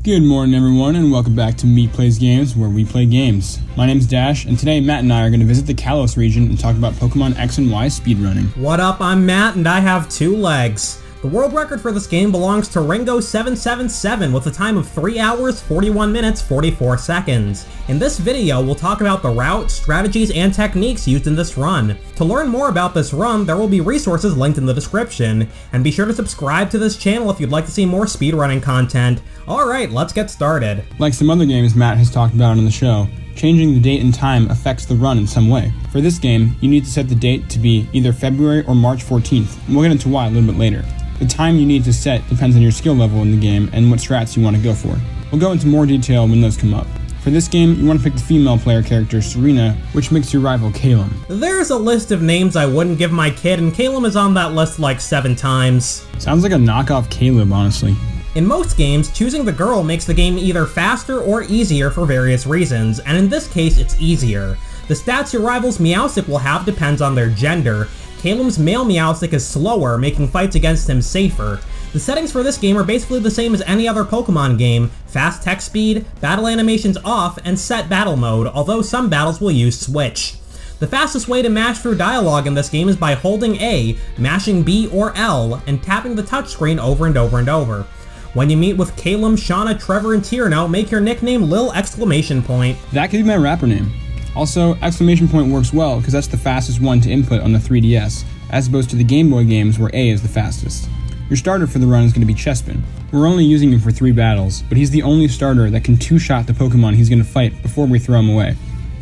Good morning everyone, and welcome back to Meat Plays Games, where we play games. My name's Dash, and today Matt and I are going to visit the Kalos region and talk about Pokemon X and Y speedrunning. What up, I'm Matt, and I have 2 legs. The world record for this game belongs to Ringo777 with a time of 3 hours, 41 minutes, 44 seconds. In this video, we'll talk about the route, strategies, and techniques used in this run. To learn more about this run, there will be resources linked in the description, and be sure to subscribe to this channel if you'd like to see more speedrunning content. Alright, let's get started. Like some other games Matt has talked about on the show, changing the date and time affects the run in some way. For this game, you need to set the date to be either February or March 14th, and we'll get into why a little bit later. The time you need to set depends on your skill level in the game and what strats you want to go for. We'll go into more detail when those come up. For this game, you want to pick the female player character, Serena, which makes your rival Calum. There's a list of names I wouldn't give my kid, and Calum is on that list like 7 times. Sounds like a knockoff Caleb, honestly. In most games, choosing the girl makes the game either faster or easier for various reasons, and in this case, it's easier. The stats your rival's Meowstic will have depends on their gender. Calum's male Meowstic is slower, making fights against him safer. The settings for this game are basically the same as any other Pokemon game: fast text speed, battle animations off, and set battle mode, although some battles will use switch. The fastest way to mash through dialogue in this game is by holding A, mashing B or L, and tapping the touchscreen over and over and over. When you meet with Calum, Shauna, Trevor, and Tierno, make your nickname Lil!! That could be my rapper name. Also, ! Works well because that's the fastest one to input on the 3DS, as opposed to the Game Boy games where A is the fastest. Your starter for the run is going to be Chespin. We're only using him for 3 battles, but he's the only starter that can 2-shot the Pokemon he's going to fight before we throw him away.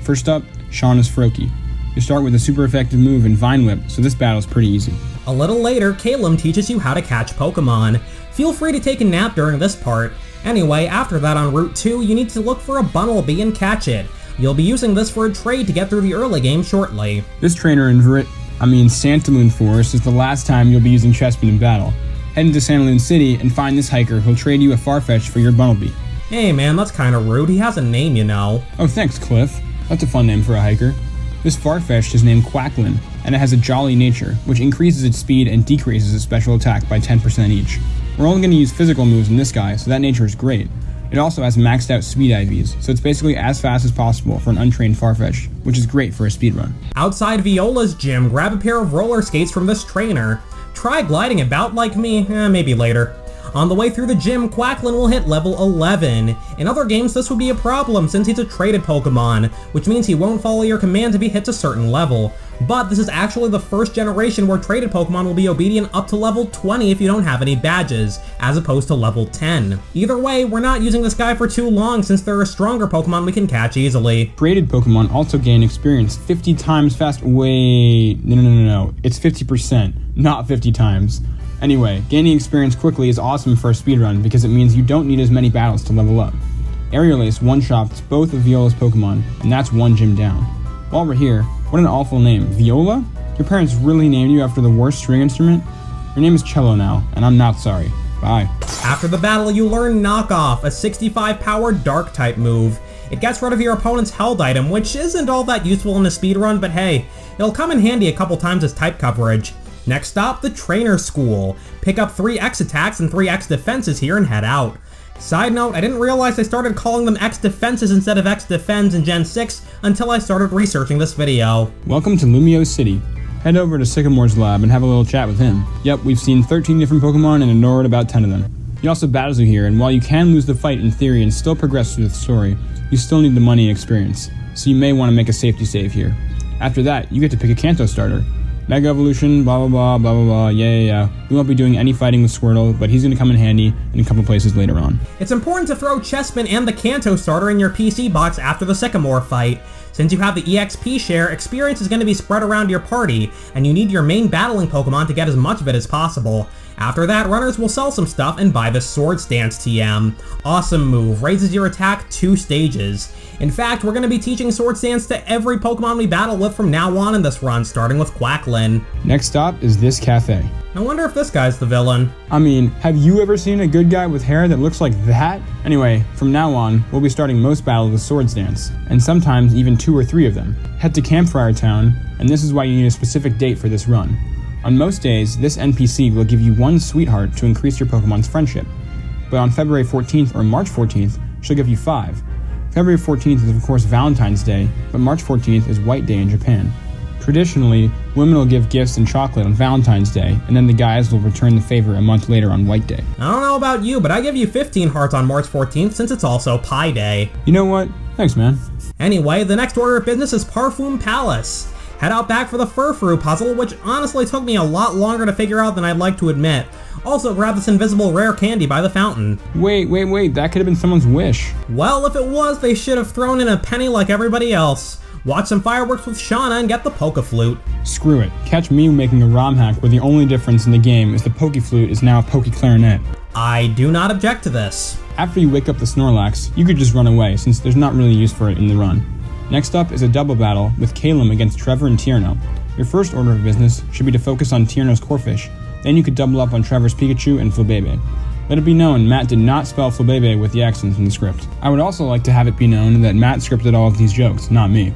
First up, Shauna's Froakie. You start with a super effective move in Vine Whip, so this battle's pretty easy. A little later, Calum teaches you how to catch Pokemon. Feel free to take a nap during this part. Anyway, after that on Route 2, you need to look for a Bunnelby and catch it. You'll be using this for a trade to get through the early game shortly. This trainer in Santaloon Forest is the last time you'll be using Chespin in battle. Head into Santaloon City and find this hiker who'll trade you a Farfetch for your Bunnelby. Hey man, that's kinda rude. He has a name, you know. Oh, thanks, Cliff. That's a fun name for a hiker. This Farfetch is named Quacklin, and it has a jolly nature, which increases its speed and decreases its special attack by 10% each. We're only going to use physical moves in this guy, so that nature is great. It also has maxed out speed IVs, so it's basically as fast as possible for an untrained Farfetch, which is great for a speedrun. Outside Viola's gym, grab a pair of roller skates from this trainer. Try gliding about like me, maybe later. On the way through the gym, Quacklin will hit level 11. In other games, this would be a problem since he's a traded Pokemon, which means he won't follow your command if he hits a certain level. But this is actually the first generation where traded Pokemon will be obedient up to level 20 if you don't have any badges, as opposed to level 10. Either way, we're not using this guy for too long since there are stronger Pokemon we can catch easily. Traded Pokemon also gain experience 50 times fast. Wait, no. It's 50%, not 50 times. Anyway, gaining experience quickly is awesome for a speedrun because it means you don't need as many battles to level up. Aerial Ace one-shots both of Viola's Pokemon, and that's 1 gym down. While we're here, what an awful name. Viola? Your parents really named you after the worst string instrument? Your name is Cello now, and I'm not sorry. Bye. After the battle, you learn Knockoff, a 65 power Dark-type move. It gets rid of your opponent's held item, which isn't all that useful in a speedrun, but hey, it'll come in handy a couple times as type coverage. Next stop, the Trainer School. Pick up 3 X attacks and 3 X defenses here and head out. Side note, I didn't realize they started calling them X defenses instead of X defends in Gen 6 until I started researching this video. Welcome to Lumio City. Head over to Sycamore's lab and have a little chat with him. Yep, we've seen 13 different Pokemon and ignored about 10 of them. He also battles you here, and while you can lose the fight in theory and still progress through the story, you still need the money and experience, so you may want to make a safety save here. After that, you get to pick a Kanto starter. Mega Evolution, blah blah blah, yeah. We won't be doing any fighting with Squirtle, but he's going to come in handy in a couple places later on. It's important to throw Chespin and the Kanto starter in your PC box after the Sycamore fight. Since you have the EXP share, experience is going to be spread around your party, and you need your main battling Pokemon to get as much of it as possible. After that, runners will sell some stuff and buy the Swords Dance TM. Awesome move, raises your attack 2 stages. In fact, we're going to be teaching Swords Dance to every Pokemon we battle with from now on in this run, starting with Quacklin. Next stop is this cafe. I wonder if this guy's the villain. I mean, have you ever seen a good guy with hair that looks like that? Anyway, from now on, we'll be starting most battles with Swords Dance, and sometimes even 2 or 3 of them. Head to Campfire Town, and this is why you need a specific date for this run. On most days, this NPC will give you 1 sweetheart to increase your Pokemon's friendship. but on February 14th or March 14th, she'll give you 5. February 14th is of course Valentine's Day, but March 14th is White Day in Japan. Traditionally, women will give gifts and chocolate on Valentine's Day, and then the guys will return the favor a month later on White Day. I don't know about you, but I give you 15 hearts on March 14th since it's also Pie Day. You know what? Thanks, man. Anyway, the next order of business is Parfum Palace. Head out back for the Furfrou puzzle, which honestly took me a lot longer to figure out than I'd like to admit. Also, grab this invisible rare candy by the fountain. Wait, that could have been someone's wish. Well, if it was, they should have thrown in a penny like everybody else. Watch some fireworks with Shauna and get the Poke Flute. Screw it. Catch me making a ROM hack where the only difference in the game is the Poke Flute is now a Poke Clarinet. I do not object to this. After you wake up the Snorlax, you could just run away since there's not really use for it in the run. Next up is a double battle with Calum against Trevor and Tierno. Your first order of business should be to focus on Tierno's Corphish, then you could double up on Trevor's Pikachu and Flabebe. Let it be known, Matt did not spell Flabebe with the accents in the script. I would also like to have it be known that Matt scripted all of these jokes, not me.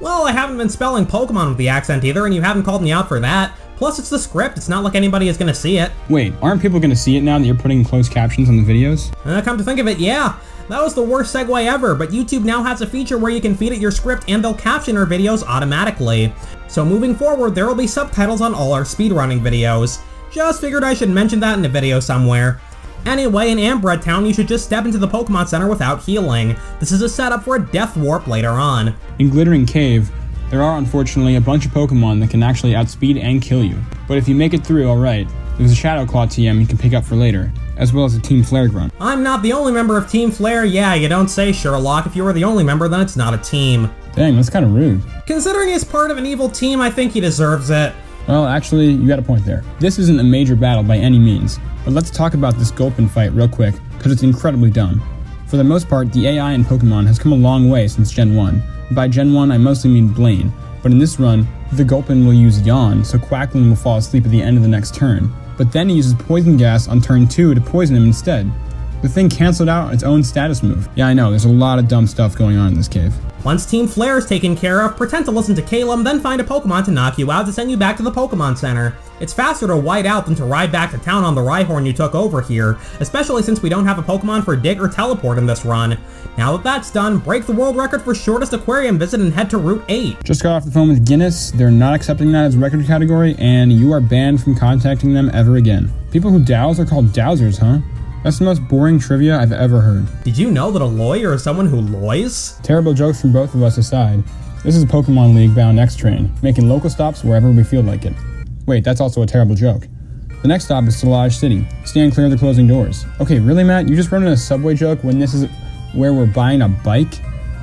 Well, I haven't been spelling Pokemon with the accent either, and you haven't called me out for that. Plus, it's the script, it's not like anybody is gonna see it. Wait, aren't people gonna see it now that you're putting closed captions on the videos? Come to think of it, yeah. That was the worst segue ever, but YouTube now has a feature where you can feed it your script and they'll caption our videos automatically. So moving forward, there will be subtitles on all our speedrunning videos. Just figured I should mention that in a video somewhere. Anyway, in Ambred Town, you should just step into the Pokemon Center without healing. This is a setup for a Death Warp later on. In Glittering Cave, there are unfortunately a bunch of Pokemon that can actually outspeed and kill you. But if you make it through alright, there's a Shadow Claw TM you can pick up for later, as well as a Team Flare grunt. I'm not the only member of Team Flare. Yeah, you don't say, Sherlock. If you were the only member, then it's not a team. Dang, that's kind of rude. Considering he's part of an evil team, I think he deserves it. Well, actually, you got a point there. This isn't a major battle by any means, but let's talk about this Gulpin fight real quick, because it's incredibly dumb. For the most part, the AI in Pokemon has come a long way since Gen 1. By Gen 1, I mostly mean Blaine, but in this run, the Gulpin will use Yawn, so Quackling will fall asleep at the end of the next turn. But then he uses Poison Gas on turn 2 to poison him instead. The thing canceled out its own status move. Yeah, I know, there's a lot of dumb stuff going on in this cave. Once Team Flare is taken care of, pretend to listen to Calum, then find a Pokemon to knock you out to send you back to the Pokemon Center. It's faster to white out than to ride back to town on the Rhyhorn you took over here, especially since we don't have a Pokemon for Dig or Teleport in this run. Now that that's done, break the world record for shortest aquarium visit and head to Route 8. Just got off the phone with Guinness, they're not accepting that as a record category, and you are banned from contacting them ever again. People who douse are called dowsers, huh? That's the most boring trivia I've ever heard. Did you know that a lawyer is someone who loys? Terrible jokes from both of us aside, this is a Pokemon League bound X-Train, making local stops wherever we feel like it. Wait, that's also a terrible joke. The next stop is Solage City. Stand clear of the closing doors. Okay, really, Matt? You just wrote in a subway joke when this is where we're buying a bike?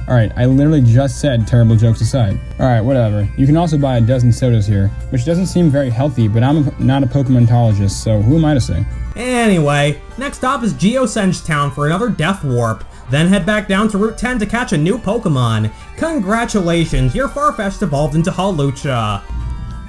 Alright, I literally just said terrible jokes aside. Alright, whatever. You can also buy a dozen sodas here, which doesn't seem very healthy, but I'm not a Pokemontologist, so who am I to say? Anyway, next stop is Geosenge Town for another Death Warp. Then head back down to Route 10 to catch a new Pokemon. Congratulations, your Farfetch'd evolved into Hawlucha.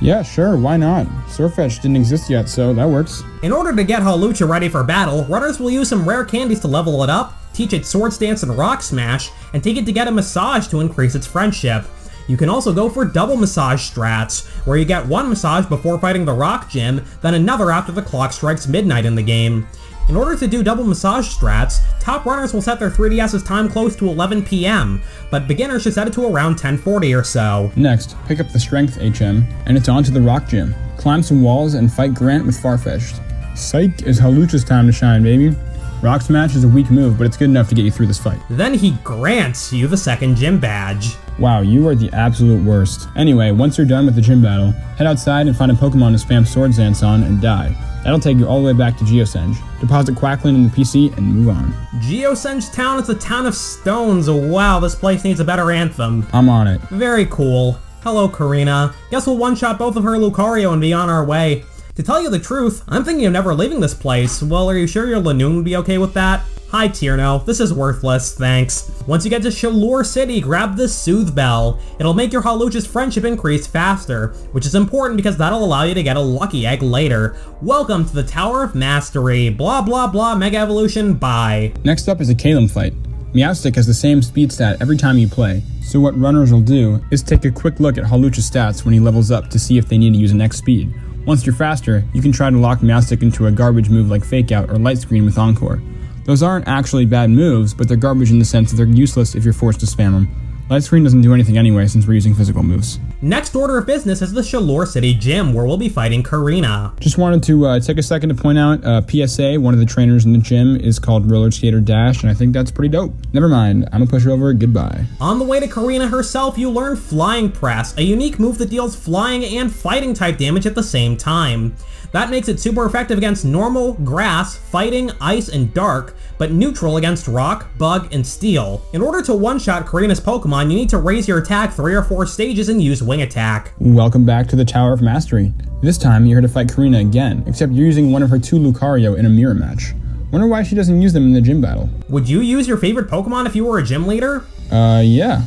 Yeah, sure, why not? Surfetch didn't exist yet, so that works. In order to get Hawlucha ready for battle, runners will use some rare candies to level it up, teach it Swords Dance and Rock Smash, and take it to get a massage to increase its friendship. You can also go for double massage strats, where you get one massage before fighting the Rock Gym, then another after the clock strikes midnight in the game. In order to do double massage strats, top runners will set their 3DS's time close to 11 PM, but beginners should set it to around 10:40 or so. Next, pick up the Strength HM, and it's on to the Rock Gym. Climb some walls and fight Grant with Farfetch'd. Psych, is Hawlucha's time to shine, baby. Rock Smash is a weak move, but it's good enough to get you through this fight. Then he grants you the second gym badge. Wow, you are the absolute worst. Anyway, once you're done with the gym battle, head outside and find a Pokemon to spam Swords Dance on and die. That'll take you all the way back to Geosenge. Deposit Quackling in the PC and move on. Geosenge Town is a town of stones. Wow, this place needs a better anthem. I'm on it. Very cool. Hello, Karina. Guess we'll one-shot both of her Lucario and be on our way. To tell you the truth, I'm thinking of never leaving this place. Well, are you sure your Lanoon would be okay with that? Hi Tierno, this is worthless, thanks. Once you get to Shalor City, grab this Soothe Bell. It'll make your Hawlucha's friendship increase faster, which is important because that'll allow you to get a Lucky Egg later. Welcome to the Tower of Mastery. Blah blah blah, Mega Evolution, bye. Next up is a Calum fight. Meowstic has the same speed stat every time you play, so what runners will do is take a quick look at Hawlucha's stats when he levels up to see if they need to use an X speed. Once you're faster, you can try to lock Meowstic into a garbage move like Fake Out or Light Screen with Encore. Those aren't actually bad moves, but they're garbage in the sense that they're useless if you're forced to spam them. Light Screen doesn't do anything anyway since we're using physical moves. Next order of business is the Shalor City Gym, where we'll be fighting Karina. Just wanted to take a second to point out PSA, one of the trainers in the gym, is called Roller Skater Dash, and I think that's pretty dope. Never mind, I'm gonna push her over, goodbye. On the way to Karina herself, you learn Flying Press, a unique move that deals flying and fighting type damage at the same time. That makes it super effective against normal, grass, fighting, ice, and dark, but neutral against rock, bug, and steel. In order to one-shot Karina's Pokemon, you need to raise your attack 3 or 4 stages and use Wing Attack. Welcome back to the Tower of Mastery. This time, you're here to fight Karina again, except you're using one of her 2 Lucario in a mirror match. Wonder why she doesn't use them in the gym battle. Would you use your favorite Pokemon if you were a gym leader? Yeah.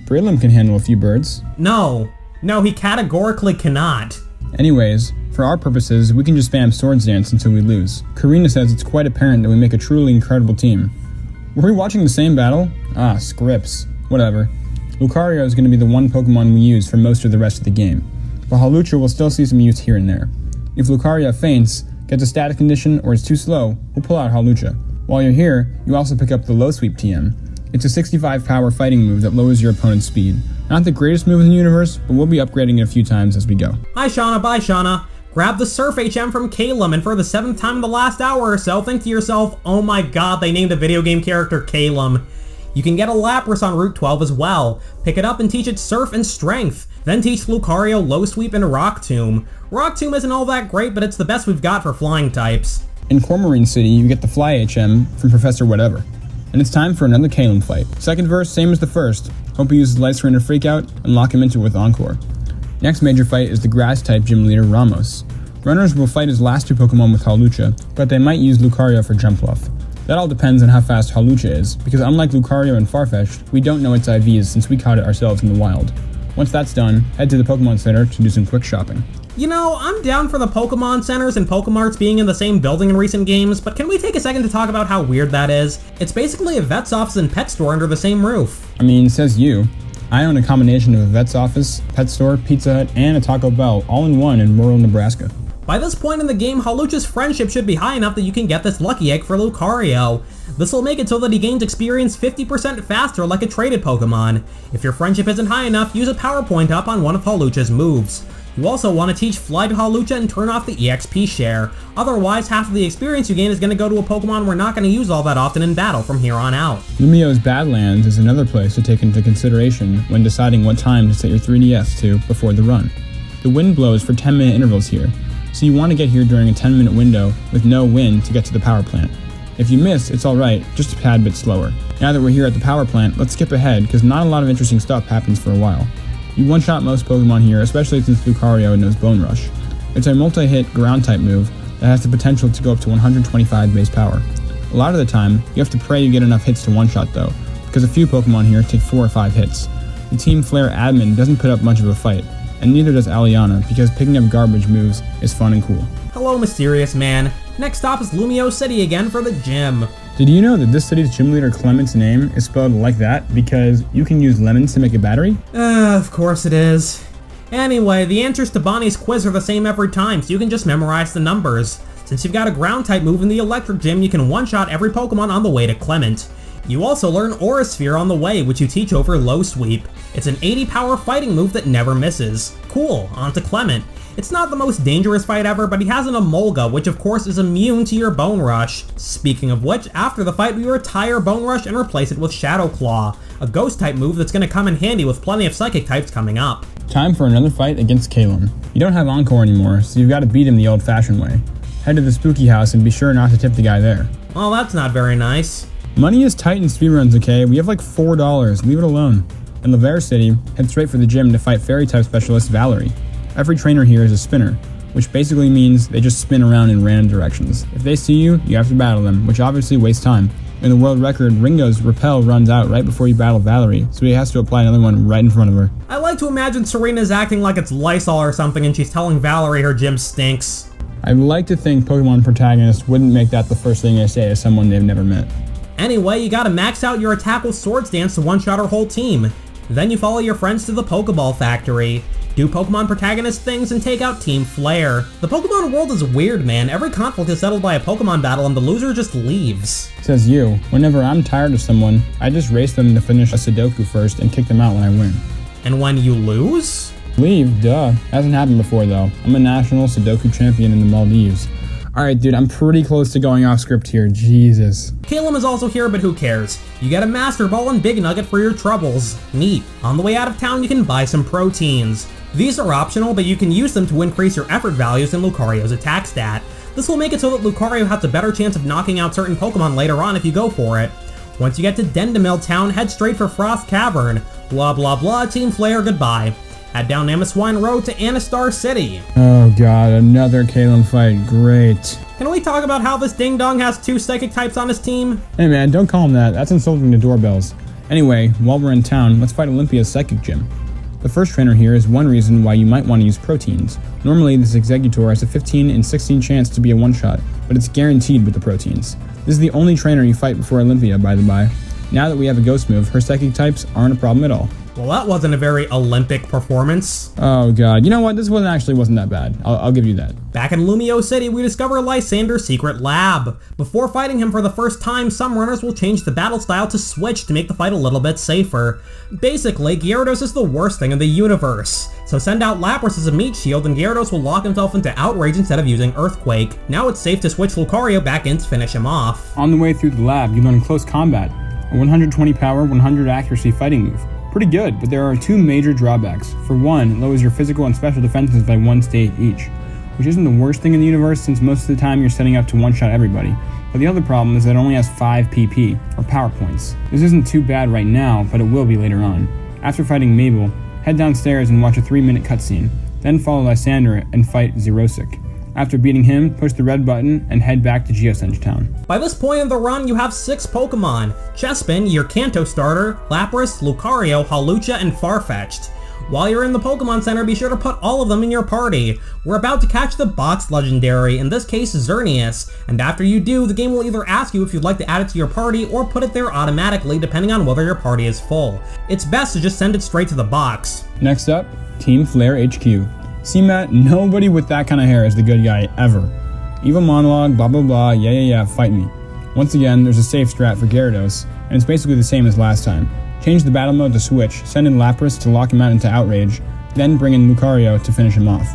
Breloom can handle a few birds. No, he categorically cannot. Anyways, for our purposes, we can just spam Swords Dance until we lose. Karina says it's quite apparent that we make a truly incredible team. Were we watching the same battle? Ah, scripts. Whatever. Lucario is going to be the one Pokemon we use for most of the rest of the game, but Hawlucha will still see some use here and there. If Lucario faints, gets a static condition, or is too slow, we'll pull out Hawlucha. While you're here, you also pick up the Low Sweep TM. It's a 65 power fighting move that lowers your opponent's speed. Not the greatest move in the universe, but we'll be upgrading it a few times as we go. Hi Shauna, bye Shauna. Grab the Surf HM from Calum, and for the 7th time in the last hour or so, think to yourself, oh my god, they named a video game character Calum. You can get a Lapras on Route 12 as well. Pick it up and teach it Surf and Strength. Then teach Lucario Low Sweep and Rock Tomb. Rock Tomb isn't all that great, but it's the best we've got for flying types. In Cormorine City, you get the Fly HM from Professor Whatever. And it's time for another Calum fight. Second verse, same as the first. Hope he uses Light Screen or Freak Out, and lock him into it with Encore. Next major fight is the Grass-type gym leader Ramos. Runners will fight his last 2 Pokemon with Hawlucha, but they might use Lucario for Jumpluff. That all depends on how fast Hawlucha is, because unlike Lucario and Farfetch'd, we don't know its IVs since we caught it ourselves in the wild. Once that's done, head to the Pokemon Center to do some quick shopping. You know, I'm down for the Pokemon Centers and Pokemarts being in the same building in recent games, but can we take a second to talk about how weird that is? It's basically a vet's office and pet store under the same roof. I mean, says you. I own a combination of a vet's office, pet store, Pizza Hut, and a Taco Bell, all in one in rural Nebraska. By this point in the game, Hawlucha's friendship should be high enough that you can get this Lucky Egg for Lucario. This will make it so that he gains experience 50% faster like a traded Pokemon. If your friendship isn't high enough, use a power point up on one of Hawlucha's moves. You also want to teach Fly to Hawlucha and turn off the EXP share. Otherwise, half of the experience you gain is going to go to a Pokemon we're not going to use all that often in battle from here on out. Lumio's Badlands is another place to take into consideration when deciding what time to set your 3DS to before the run. The wind blows for 10-minute intervals here, so you want to get here during a 10-minute window with no wind to get to the power plant. If you miss, it's alright, just a tad bit slower. Now that we're here at the power plant, let's skip ahead because not a lot of interesting stuff happens for a while. You one-shot most Pokemon here, especially since Lucario knows Bone Rush. It's a multi-hit ground-type move that has the potential to go up to 125 base power. A lot of the time, you have to pray you get enough hits to one-shot though, because a few Pokemon here take 4 or 5 hits. The Team Flare admin doesn't put up much of a fight, and neither does Aliana, because picking up garbage moves is fun and cool. Hello, Mysterious Man. Next stop is Lumio City again for the gym. Did you know that this city's gym leader Clement's name is spelled like that because you can use lemons to make a battery? Of course it is. Anyway, the answers to Bonnie's quiz are the same every time, so you can just memorize the numbers. Since you've got a ground-type move in the electric gym, you can one-shot every Pokemon on the way to Clement. You also learn Aura Sphere on the way, which you teach over Low Sweep. It's an 80 power fighting move that never misses. Cool, on to Clement. It's not the most dangerous fight ever, but he has an Emolga, which of course is immune to your Bone Rush. Speaking of which, after the fight we retire Bone Rush and replace it with Shadow Claw, a ghost-type move that's going to come in handy with plenty of psychic types coming up. Time for another fight against Calum. You don't have Encore anymore, so you've got to beat him the old-fashioned way. Head to the spooky house and be sure not to tip the guy there. Well, that's not very nice. Money is tight in speedruns, okay? We have like $4, leave it alone. In Laver City, head straight for the gym to fight Fairy-type specialist Valerie. Every trainer here is a spinner, which basically means they just spin around in random directions. If they see you, you have to battle them, which obviously wastes time. In the world record, Ringo's Repel runs out right before you battle Valerie, so he has to apply another one right in front of her. I like to imagine Serena's acting like it's Lysol or something and she's telling Valerie her gym stinks. I'd like to think Pokemon protagonists wouldn't make that the first thing they say to someone they've never met. Anyway, you gotta max out your attack with Swords Dance to one-shot her whole team. Then you follow your friends to the Pokeball Factory, do Pokemon protagonist things, and take out Team Flare. The Pokemon world is weird, man. Every conflict is settled by a Pokemon battle and the loser just leaves. Says you. Whenever I'm tired of someone, I just race them to finish a Sudoku first and kick them out when I win. And when you lose? Leave, duh. Hasn't happened before though. I'm a national Sudoku champion in the Maldives. Alright dude, I'm pretty close to going off script here, Jesus. Calum is also here, but who cares? You get a Master Ball and Big Nugget for your troubles. Neat. On the way out of town, you can buy some proteins. These are optional, but you can use them to increase your effort values in Lucario's attack stat. This will make it so that Lucario has a better chance of knocking out certain Pokemon later on if you go for it. Once you get to Dendemil Town, head straight for Frost Cavern. Blah blah blah, Team Flare, goodbye. Head down Namaswine Road to Anastar City. Oh god, another Calum fight, great. Can we talk about how this ding dong has 2 psychic types on his team? Hey man, don't call him that, that's insulting to doorbells. Anyway, while we're in town, let's fight Olympia's Psychic Gym. The first trainer here is one reason why you might want to use proteins. Normally, this Exeggutor has a 15 in 16 chance to be a one-shot, but it's guaranteed with the proteins. This is the only trainer you fight before Olympia, by the by. Now that we have a Ghost move, her psychic types aren't a problem at all. Well, that wasn't a very Olympic performance. Oh god, you know what, this wasn't that bad. I'll give you that. Back in Lumio City, we discover Lysander's secret lab. Before fighting him for the first time, some runners will change the battle style to Switch to make the fight a little bit safer. Basically, Gyarados is the worst thing in the universe. So send out Lapras as a meat shield and Gyarados will lock himself into Outrage instead of using Earthquake. Now it's safe to switch Lucario back in to finish him off. On the way through the lab, you learn Close Combat, a 120 power, 100 accuracy fighting move. Pretty good, but there are 2 major drawbacks. For one, it lowers your physical and special defenses by 1 state each, which isn't the worst thing in the universe since most of the time you're setting up to one-shot everybody. But the other problem is that it only has 5 PP, or power points. This isn't too bad right now, but it will be later on. After fighting Mabel, head downstairs and watch a 3-minute cutscene. Then follow Lysander and fight Xerosic. After beating him, push the red button and head back to Geosenge Town. By this point in the run, you have 6 Pokemon: Chespin, your Kanto starter, Lapras, Lucario, Hawlucha, and Farfetch'd. While you're in the Pokemon Center, be sure to put all of them in your party. We're about to catch the box legendary, in this case Xerneas, and after you do, the game will either ask you if you'd like to add it to your party or put it there automatically depending on whether your party is full. It's best to just send it straight to the box. Next up, Team Flare HQ. See Matt, nobody with that kind of hair is the good guy ever. Evil monologue, blah blah blah, yeah, fight me. Once again, there's a safe strat for Gyarados, and it's basically the same as last time. Change the battle mode to Switch, send in Lapras to lock him out into Outrage, then bring in Lucario to finish him off.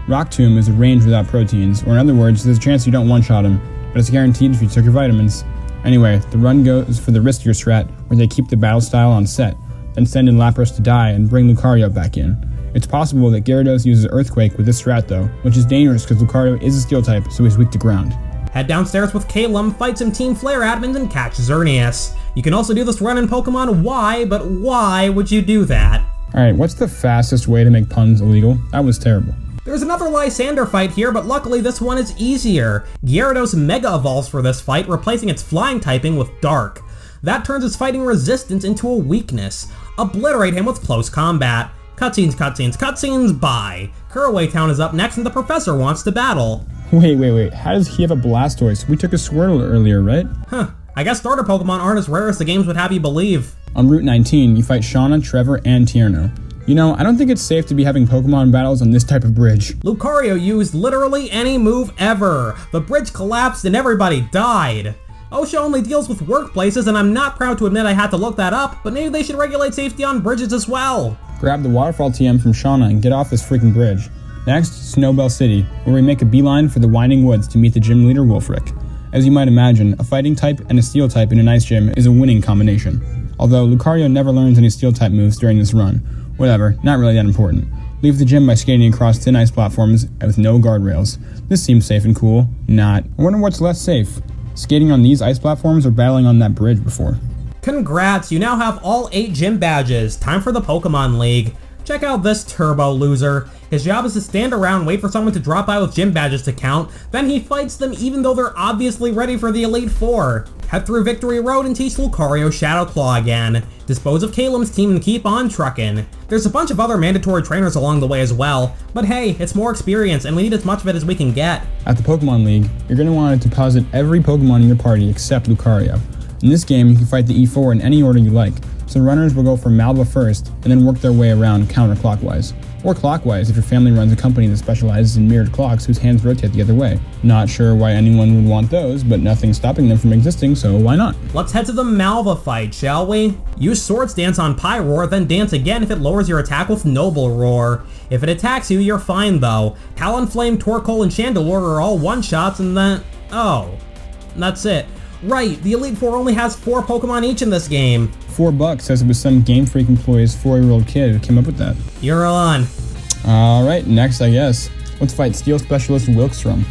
Rock Tomb is a range without proteins, or in other words, there's a chance you don't one-shot him, but it's guaranteed if you took your vitamins. Anyway, the run goes for the riskier strat, where they keep the battle style on set, then send in Lapras to die and bring Lucario back in. It's possible that Gyarados uses Earthquake with this strat though, which is dangerous because Lucario is a steel type, so he's weak to ground. Head downstairs with Calum, fight some Team Flare admins, and catch Xerneas. You can also do this run in Pokemon Y, but why would you do that? Alright, what's the fastest way to make puns illegal? That was terrible. There's another Lysander fight here, but luckily this one is easier. Gyarados Mega Evolves for this fight, replacing its flying typing with Dark. That turns its fighting resistance into a weakness. Obliterate him with Close Combat. Cutscenes, bye. Kuraway Town is up next and the professor wants to battle. Wait, how does he have a Blastoise? We took a Squirtle earlier, right? Huh, I guess starter Pokemon aren't as rare as the games would have you believe. On Route 19, you fight Shauna, Trevor, and Tierno. You know, I don't think it's safe to be having Pokemon battles on this type of bridge. Lucario used literally any move ever. The bridge collapsed and everybody died. OSHA only deals with workplaces, and I'm not proud to admit I had to look that up, but maybe they should regulate safety on bridges as well. Grab the Waterfall TM from Shauna and get off this freaking bridge. Next, Snowbell City, where we make a beeline for the Winding Woods to meet the gym leader Wolfric. As you might imagine, a fighting type and a steel type in an ice gym is a winning combination. Although Lucario never learns any steel type moves during this run. Whatever, not really that important. Leave the gym by skating across thin ice platforms with no guardrails. This seems safe and cool. Not. I wonder what's less safe. Skating on these ice platforms or battling on that bridge before. Congrats, you now have all 8 gym badges. Time for the Pokemon League. Check out this turbo loser. His job is to stand around, wait for someone to drop by with gym badges to count, then he fights them even though they're obviously ready for the Elite Four. Head through Victory Road and teach Lucario Shadow Claw again. Dispose of Calum's team and keep on truckin'. There's a bunch of other mandatory trainers along the way as well, but hey, it's more experience and we need as much of it as we can get. At the Pokemon League, you're going to want to deposit every Pokemon in your party except Lucario. In this game, you can fight the E4 in any order you like, So runners will go for Malva first, and then work their way around counterclockwise. Or clockwise if your family runs a company that specializes in mirrored clocks whose hands rotate the other way. Not sure why anyone would want those, but nothing's stopping them from existing, so why not? Let's head to the Malva fight, shall we? Use Swords Dance on Pyroar, then dance again if it lowers your attack with Noble Roar. If it attacks you, you're fine though. Talonflame, Torkoal, and Chandelure are all one-shots, and then... oh. That's it. Right, the Elite Four only has 4 Pokemon each in this game. $4 says it was some Game Freak employee's 4-year-old kid who came up with that. You're on. Alright, next I guess. Let's fight Steel Specialist Wilkstrom.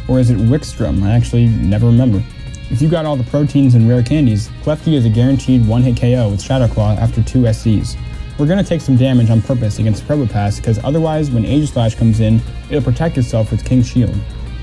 Or is it Wickstrom? I actually never remember. If you got all the proteins and rare candies, Klefki is a guaranteed one-hit KO with Shadow Claw after 2 SCs. We're gonna take some damage on purpose against Probopass because otherwise when Aegislash comes in, it'll protect itself with King's Shield.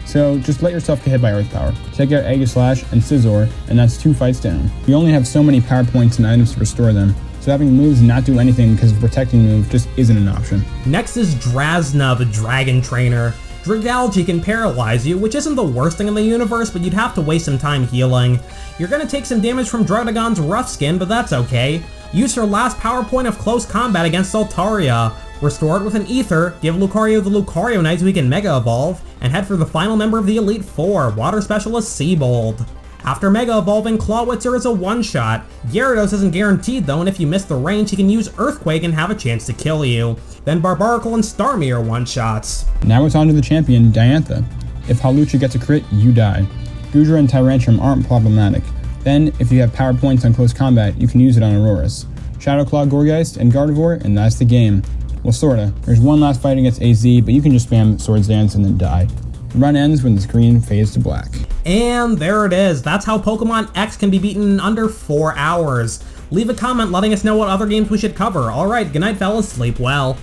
So just let yourself get hit by Earth Power. Take out Aegislash and Scizor, and that's 2 fights down. We only have so many power points and items to restore them, so having moves not do anything because of a protecting move just isn't an option. Next is Drasna, the Dragon Trainer. Dragalge can paralyze you, which isn't the worst thing in the universe, but you'd have to waste some time healing. You're gonna take some damage from Druddigon's Rough Skin, but that's okay. Use her last power point of close combat against Altaria. Restore it with an Ether, give Lucario the Lucario Knight so he can Mega Evolve, and head for the final member of the Elite Four, Water Specialist Seabold. After Mega Evolving, Clawitzer is a one-shot. Gyarados isn't guaranteed though, and if you miss the range, he can use Earthquake and have a chance to kill you. Then Barbaracle and Starmie are one-shots. Now it's on to the champion, Diantha. If Hawlucha gets a crit, you die. Goodra and Tyrantrum aren't problematic. Then, if you have power points on close combat, you can use it on Aurorus. Shadow Claw, Gourgeist, and Gardevoir, and that's the game. Well, sorta. There's one last fight against AZ, but you can just spam Swords Dance and then die. The run ends when the screen fades to black. And there it is. That's how Pokemon X can be beaten in under 4 hours. Leave a comment letting us know what other games we should cover. Alright, good night fellas, sleep well.